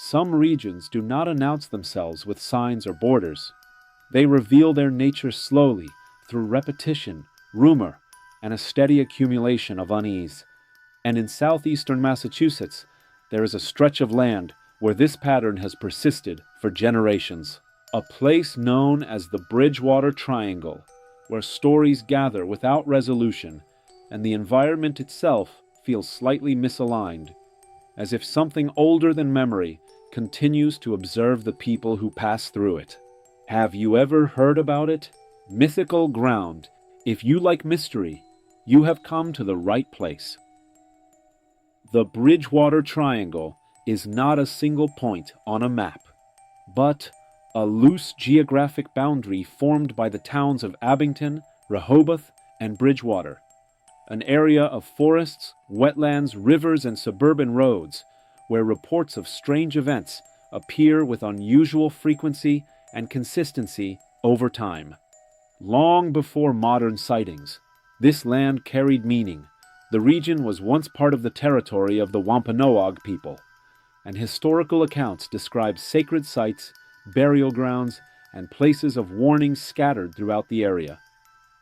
Some regions do not announce themselves with signs or borders. They reveal their nature slowly through repetition, rumor, and a steady accumulation of unease. And in southeastern Massachusetts, there is a stretch of land where this pattern has persisted for generations. A place known as the Bridgewater Triangle, where stories gather without resolution, and the environment itself feels slightly misaligned, as if something older than memory continues to observe the people who pass through it. Have you ever heard about it? Mythical Ground. If you like mystery, you have come to the right place. The Bridgewater Triangle is not a single point on a map, but a loose geographic boundary formed by the towns of Abington, Rehoboth, and Bridgewater, an area of forests, wetlands, rivers, and suburban roads where reports of strange events appear with unusual frequency and consistency over time. Long before modern sightings, this land carried meaning. The region was once part of the territory of the Wampanoag people, and historical accounts describe sacred sites, burial grounds, and places of warning scattered throughout the area,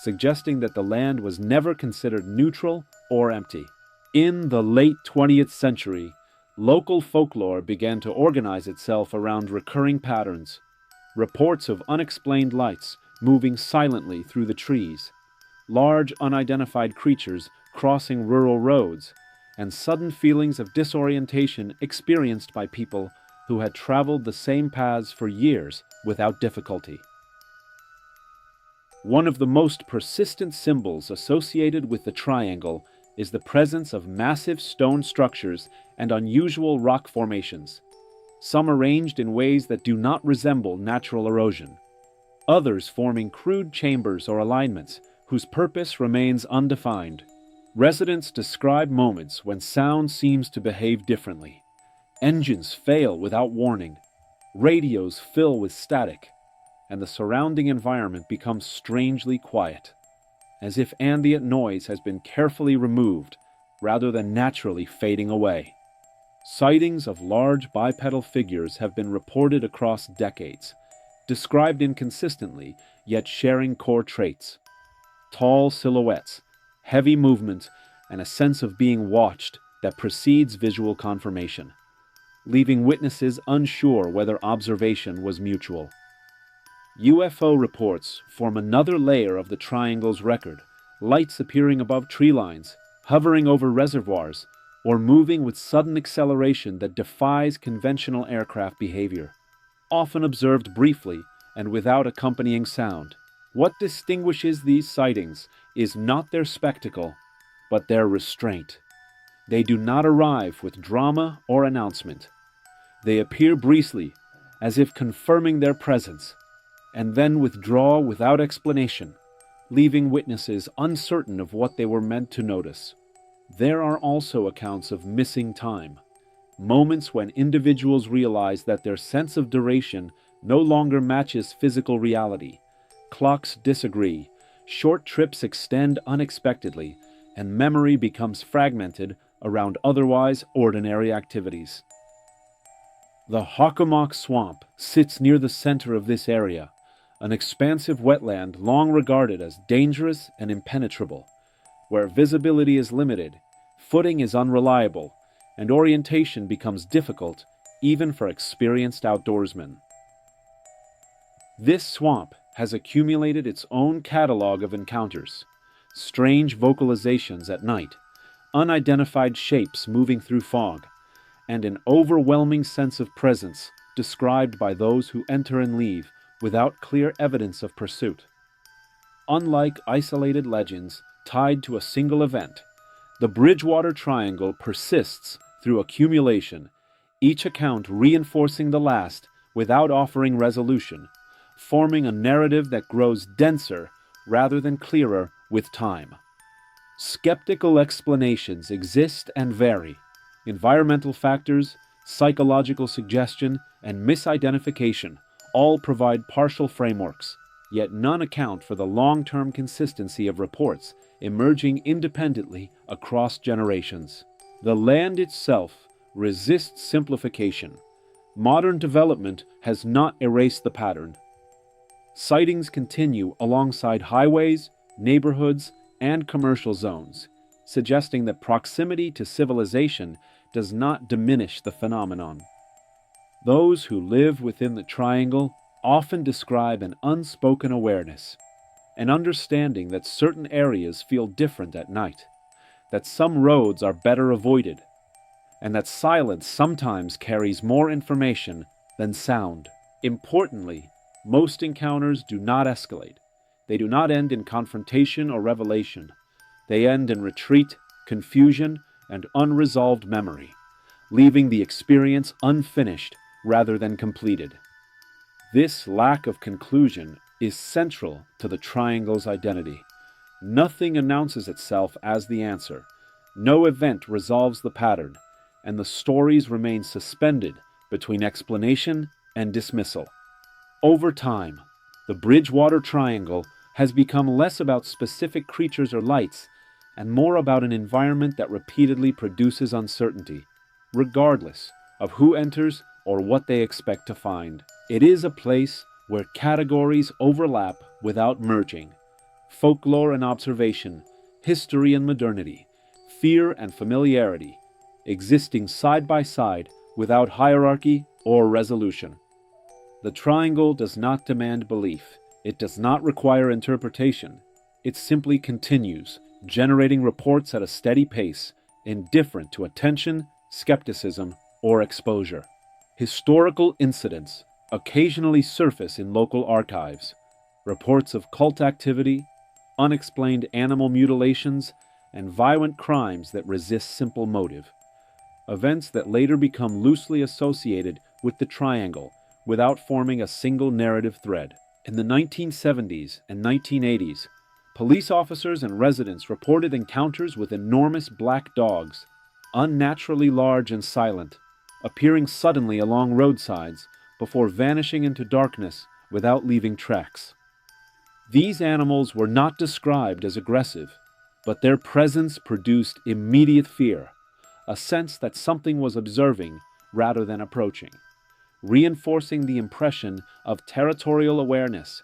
suggesting that the land was never considered neutral or empty. In the late 20th century, local folklore began to organize itself around recurring patterns. Reports of unexplained lights moving silently through the trees, large unidentified creatures crossing rural roads, and sudden feelings of disorientation experienced by people who had traveled the same paths for years without difficulty. One of the most persistent symbols associated with the triangle is the presence of massive stone structures and unusual rock formations, some arranged in ways that do not resemble natural erosion, others forming crude chambers or alignments whose purpose remains undefined. Residents describe moments when sound seems to behave differently. Engines fail without warning, radios fill with static, and the surrounding environment becomes strangely quiet, as if ambient noise has been carefully removed rather than naturally fading away. Sightings of large bipedal figures have been reported across decades, described inconsistently yet sharing core traits: tall silhouettes, heavy movement, and a sense of being watched that precedes visual confirmation, leaving witnesses unsure whether observation was mutual. UFO reports form another layer of the triangle's record, lights appearing above tree lines, hovering over reservoirs, or moving with sudden acceleration that defies conventional aircraft behavior, often observed briefly and without accompanying sound. What distinguishes these sightings is not their spectacle, but their restraint. They do not arrive with drama or announcement. They appear briefly, as if confirming their presence, and then withdraw without explanation, leaving witnesses uncertain of what they were meant to notice. There are also accounts of missing time, moments when individuals realize that their sense of duration no longer matches physical reality. Clocks disagree, short trips extend unexpectedly, and memory becomes fragmented around otherwise ordinary activities. The Hockomock Swamp sits near the center of this area, an expansive wetland long regarded as dangerous and impenetrable, where visibility is limited, footing is unreliable, and orientation becomes difficult even for experienced outdoorsmen. This swamp has accumulated its own catalog of encounters: strange vocalizations at night, unidentified shapes moving through fog, and an overwhelming sense of presence described by those who enter and leave without clear evidence of pursuit. Unlike isolated legends tied to a single event, the Bridgewater Triangle persists through accumulation, each account reinforcing the last without offering resolution, forming a narrative that grows denser rather than clearer with time. Skeptical explanations exist and vary. Environmental factors, psychological suggestion, and misidentification all provide partial frameworks, yet none account for the long-term consistency of reports emerging independently across generations. The land itself resists simplification, modern development has not erased the pattern. Sightings continue alongside highways, neighborhoods, and commercial zones, suggesting that proximity to civilization does not diminish the phenomenon. Those who live within the triangle often describe an unspoken awareness, an understanding that certain areas feel different at night, that some roads are better avoided, and that silence sometimes carries more information than sound. Importantly, most encounters do not escalate. They do not end in confrontation or revelation. They end in retreat, confusion, and unresolved memory, leaving the experience unfinished rather than completed. This lack of conclusion is central to the triangle's identity. Nothing announces itself as the answer. No event resolves the pattern, and the stories remain suspended between explanation and dismissal. Over time, the Bridgewater Triangle has become less about specific creatures or lights and more about an environment that repeatedly produces uncertainty, regardless of who enters or what they expect to find. It is a place where categories overlap without merging. Folklore and observation, history and modernity, fear and familiarity, existing side by side without hierarchy or resolution. The triangle does not demand belief. It does not require interpretation. It simply continues, generating reports at a steady pace, indifferent to attention, skepticism, or exposure. Historical incidents occasionally surface in local archives. Reports of cult activity, unexplained animal mutilations, and violent crimes that resist simple motive. Events that later become loosely associated with the triangle without forming a single narrative thread. In the 1970s and 1980s, police officers and residents reported encounters with enormous black dogs, unnaturally large and silent, appearing suddenly along roadsides before vanishing into darkness without leaving tracks. These animals were not described as aggressive, but their presence produced immediate fear, a sense that something was observing rather than approaching, reinforcing the impression of territorial awareness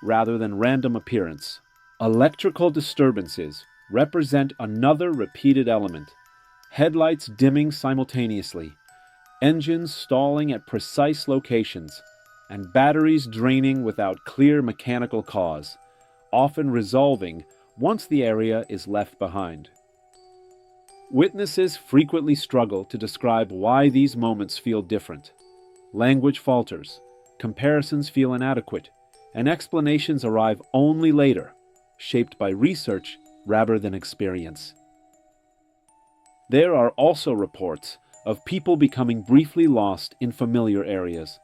rather than random appearance. Electrical disturbances represent another repeated element. Headlights dimming simultaneously, engines stalling at precise locations, and batteries draining without clear mechanical cause, often resolving once the area is left behind. Witnesses frequently struggle to describe why these moments feel different. Language falters, comparisons feel inadequate, and explanations arrive only later, shaped by research rather than experience. There are also reports of people becoming briefly lost in familiar areas,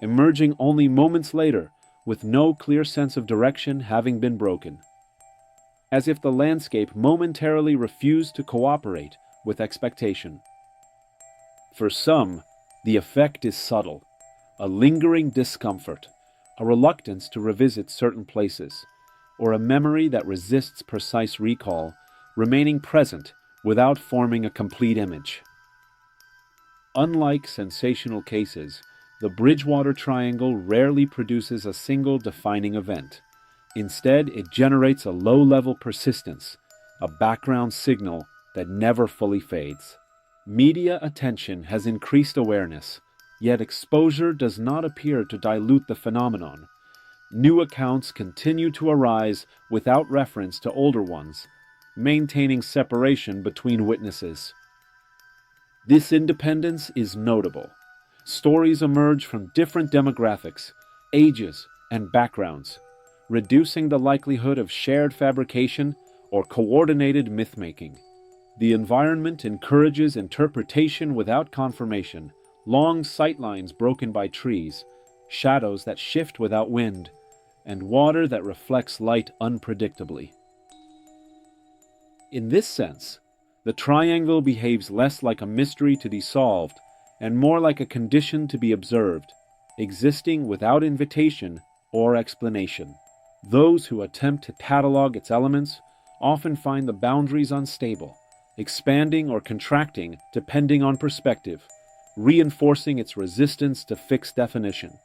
emerging only moments later with no clear sense of direction having been broken, as if the landscape momentarily refused to cooperate with expectation. For some, the effect is subtle, a lingering discomfort, a reluctance to revisit certain places, or a memory that resists precise recall, remaining present without forming a complete image. Unlike sensational cases, the Bridgewater Triangle rarely produces a single defining event. Instead, it generates a low-level persistence, a background signal that never fully fades. Media attention has increased awareness, yet exposure does not appear to dilute the phenomenon. New accounts continue to arise without reference to older ones, maintaining separation between witnesses. This independence is notable. Stories emerge from different demographics, ages, and backgrounds, reducing the likelihood of shared fabrication or coordinated myth-making. The environment encourages interpretation without confirmation, long sightlines broken by trees, shadows that shift without wind, and water that reflects light unpredictably. In this sense, the triangle behaves less like a mystery to be solved and more like a condition to be observed, existing without invitation or explanation. Those who attempt to catalog its elements often find the boundaries unstable, expanding or contracting depending on perspective, reinforcing its resistance to fixed definition.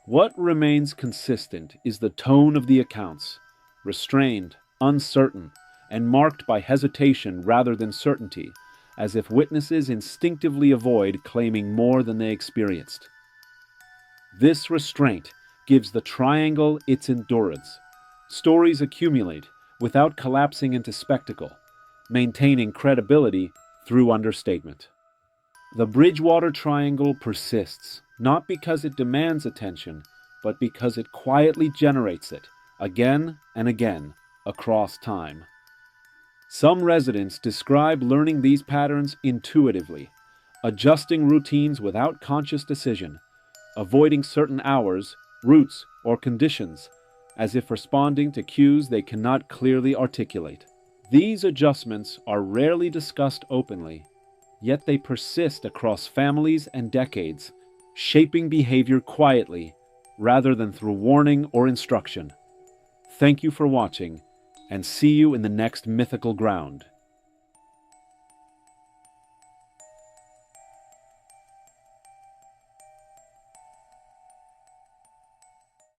What remains consistent is the tone of the accounts, restrained, uncertain, and marked by hesitation rather than certainty, as if witnesses instinctively avoid claiming more than they experienced. This restraint gives the triangle its endurance. Stories accumulate without collapsing into spectacle, maintaining credibility through understatement. The Bridgewater Triangle persists, not because it demands attention, but because it quietly generates it, again and again, across time. Some residents describe learning these patterns intuitively, adjusting routines without conscious decision, avoiding certain hours, routes, or conditions, as if responding to cues they cannot clearly articulate. These adjustments are rarely discussed openly, yet they persist across families and decades, shaping behavior quietly rather than through warning or instruction. Thank you for watching, and see you in the next Mythical Ground.